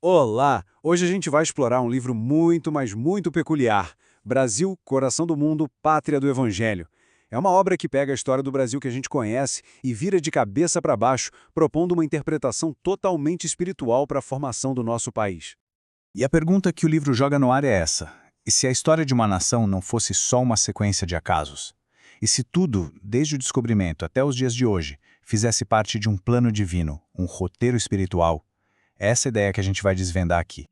Olá! Hoje a gente vai explorar um livro muito, mas muito peculiar. Brasil, Coração do Mundo, Pátria do Evangelho. É uma obra que pega a história do Brasil que a gente conhece e vira de cabeça para baixo, propondo uma interpretação totalmente espiritual para a formação do nosso país. E a pergunta que o livro joga no ar é essa: e se a história de uma nação não fosse só uma sequência de acasos? E se tudo, desde o descobrimento até os dias de hoje, fizesse parte de um plano divino, um roteiro espiritual? É essa ideia que a gente vai desvendar aqui.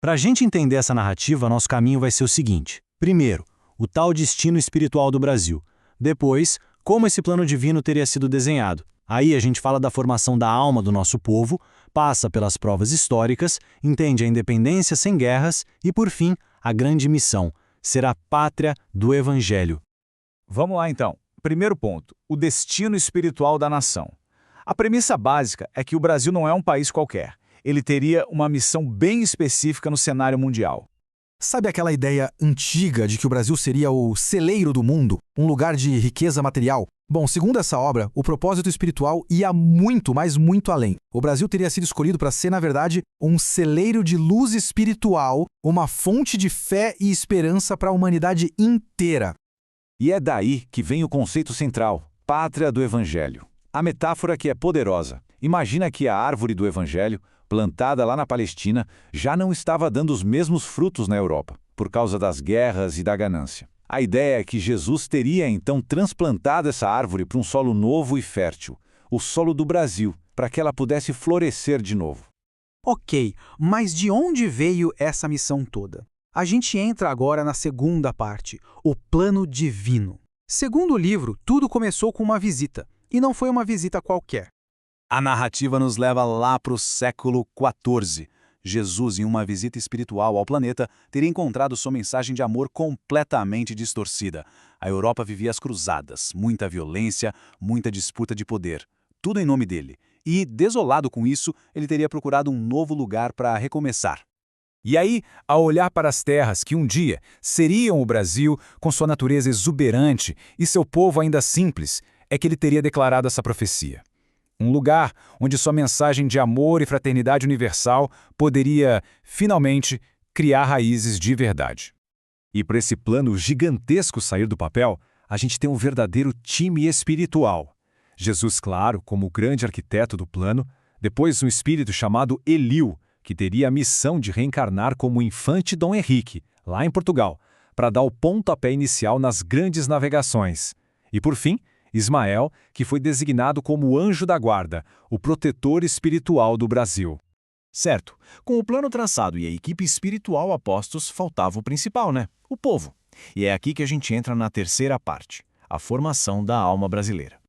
Para a gente entender essa narrativa, nosso caminho vai ser o seguinte. Primeiro, o tal destino espiritual do Brasil. Depois, como esse plano divino teria sido desenhado. Aí a gente fala da formação da alma do nosso povo, passa pelas provas históricas, entende a independência sem guerras e, por fim, a grande missão, ser a pátria do Evangelho. Vamos lá então. Primeiro ponto, o destino espiritual da nação. A premissa básica é que o Brasil não é um país qualquer. Ele teria uma missão bem específica no cenário mundial. Sabe aquela ideia antiga de que o Brasil seria o celeiro do mundo, um lugar de riqueza material? Bom, segundo essa obra, o propósito espiritual ia muito, mas muito além. O Brasil teria sido escolhido para ser, na verdade, um celeiro de luz espiritual, uma fonte de fé e esperança para a humanidade inteira. E é daí que vem o conceito central, pátria do Evangelho. A metáfora que é poderosa. Imagina que a árvore do Evangelho, plantada lá na Palestina, já não estava dando os mesmos frutos na Europa, por causa das guerras e da ganância. A ideia é que Jesus teria então transplantado essa árvore para um solo novo e fértil, o solo do Brasil, para que ela pudesse florescer de novo. Ok, mas de onde veio essa missão toda? A gente entra agora na segunda parte, o plano divino. Segundo o livro, tudo começou com uma visita, e não foi uma visita qualquer. A narrativa nos leva lá para o século XIV. Jesus, em uma visita espiritual ao planeta, teria encontrado sua mensagem de amor completamente distorcida. A Europa vivia as cruzadas, muita violência, muita disputa de poder. Tudo em nome dele. E, desolado com isso, ele teria procurado um novo lugar para recomeçar. E aí, ao olhar para as terras que um dia seriam o Brasil, com sua natureza exuberante e seu povo ainda simples, é que ele teria declarado essa profecia. Um lugar onde sua mensagem de amor e fraternidade universal poderia, finalmente, criar raízes de verdade. E para esse plano gigantesco sair do papel, a gente tem um verdadeiro time espiritual. Jesus, claro, como o grande arquiteto do plano, depois um espírito chamado Eliu, que teria a missão de reencarnar como o infante Dom Henrique, lá em Portugal, para dar o pontapé inicial nas grandes navegações. E por fim, Ismael, que foi designado como o anjo da guarda, o protetor espiritual do Brasil. Certo, com o plano traçado e a equipe espiritual a postos, faltava o principal, né? O povo. E é aqui que a gente entra na terceira parte, a formação da alma brasileira.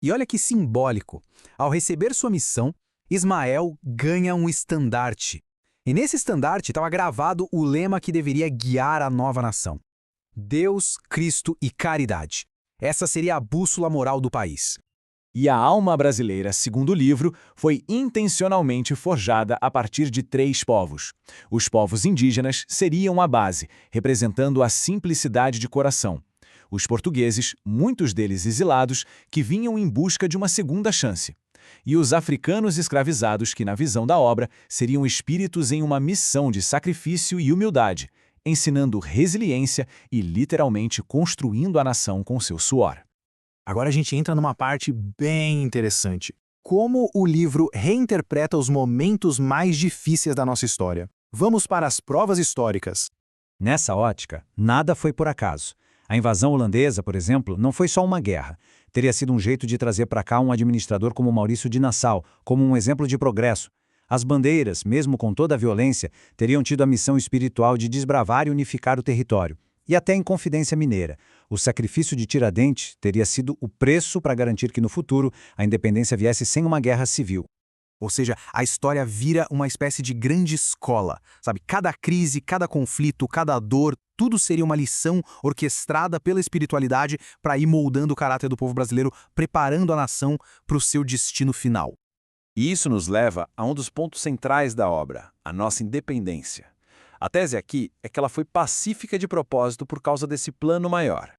E olha que simbólico. Ao receber sua missão, Ismael ganha um estandarte. E nesse estandarte estava gravado o lema que deveria guiar a nova nação: Deus, Cristo e caridade. Essa seria a bússola moral do país. E a alma brasileira, segundo o livro, foi intencionalmente forjada a partir de 3 povos. Os povos indígenas seriam a base, representando a simplicidade de coração. Os portugueses, muitos deles exilados, que vinham em busca de uma segunda chance. E os africanos escravizados que, na visão da obra, seriam espíritos em uma missão de sacrifício e humildade, ensinando resiliência e literalmente construindo a nação com seu suor. Agora a gente entra numa parte bem interessante. Como o livro reinterpreta os momentos mais difíceis da nossa história. Vamos para as provas históricas. Nessa ótica, nada foi por acaso. A invasão holandesa, por exemplo, não foi só uma guerra. Teria sido um jeito de trazer para cá um administrador como Maurício de Nassau, como um exemplo de progresso. As bandeiras, mesmo com toda a violência, teriam tido a missão espiritual de desbravar e unificar o território. E até em Confidência Mineira, o sacrifício de Tiradentes teria sido o preço para garantir que no futuro a independência viesse sem uma guerra civil. Ou seja, a história vira uma espécie de grande escola, sabe? Cada crise, cada conflito, cada dor, tudo seria uma lição orquestrada pela espiritualidade para ir moldando o caráter do povo brasileiro, preparando a nação para o seu destino final. E isso nos leva a um dos pontos centrais da obra, a nossa independência. A tese aqui é que ela foi pacífica de propósito por causa desse plano maior.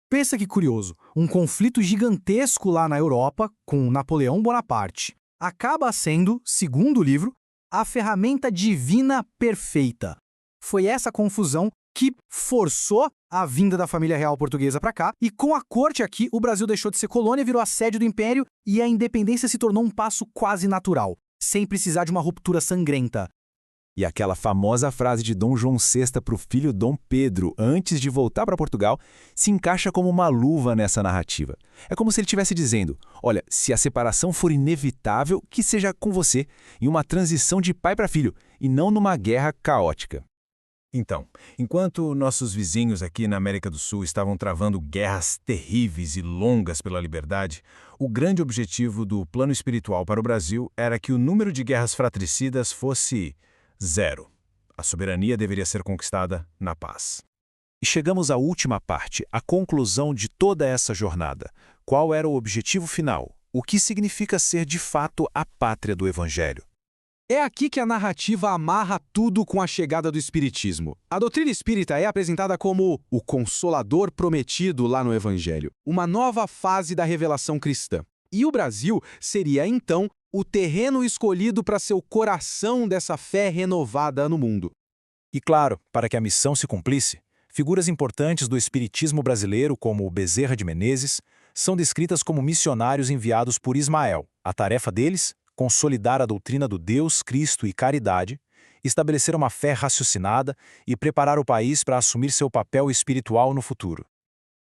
Pensa que curioso, um conflito gigantesco lá na Europa com Napoleão Bonaparte acaba sendo, segundo o livro, a ferramenta divina perfeita. Foi essa confusão que forçou a vinda da família real portuguesa para cá, e com a corte aqui, o Brasil deixou de ser colônia, virou a sede do império, e a independência se tornou um passo quase natural, sem precisar de uma ruptura sangrenta. E aquela famosa frase de Dom João VI para o filho Dom Pedro, antes de voltar para Portugal, se encaixa como uma luva nessa narrativa. É como se ele estivesse dizendo, olha, se a separação for inevitável, que seja com você, em uma transição de pai para filho, e não numa guerra caótica. Então, enquanto nossos vizinhos aqui na América do Sul estavam travando guerras terríveis e longas pela liberdade, o grande objetivo do plano espiritual para o Brasil era que o número de guerras fratricidas fosse 0. A soberania deveria ser conquistada na paz. E chegamos à última parte, a conclusão de toda essa jornada. Qual era o objetivo final? O que significa ser de fato a pátria do Evangelho? É aqui que a narrativa amarra tudo com a chegada do Espiritismo. A doutrina espírita é apresentada como o Consolador prometido lá no Evangelho, uma nova fase da revelação cristã. E o Brasil seria, então, o terreno escolhido para ser o coração dessa fé renovada no mundo. E claro, para que a missão se cumprisse, figuras importantes do espiritismo brasileiro, como o Bezerra de Menezes, são descritas como missionários enviados por Ismael. A tarefa deles? Consolidar a doutrina do Deus, Cristo e caridade, estabelecer uma fé raciocinada e preparar o país para assumir seu papel espiritual no futuro.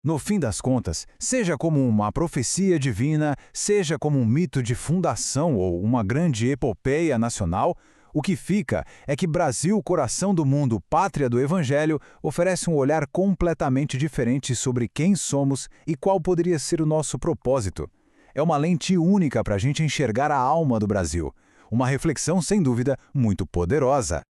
No fim das contas, seja como uma profecia divina, seja como um mito de fundação ou uma grande epopeia nacional, o que fica é que Brasil, coração do mundo, pátria do Evangelho, oferece um olhar completamente diferente sobre quem somos e qual poderia ser o nosso propósito. É uma lente única para a gente enxergar a alma do Brasil. Uma reflexão, sem dúvida, muito poderosa.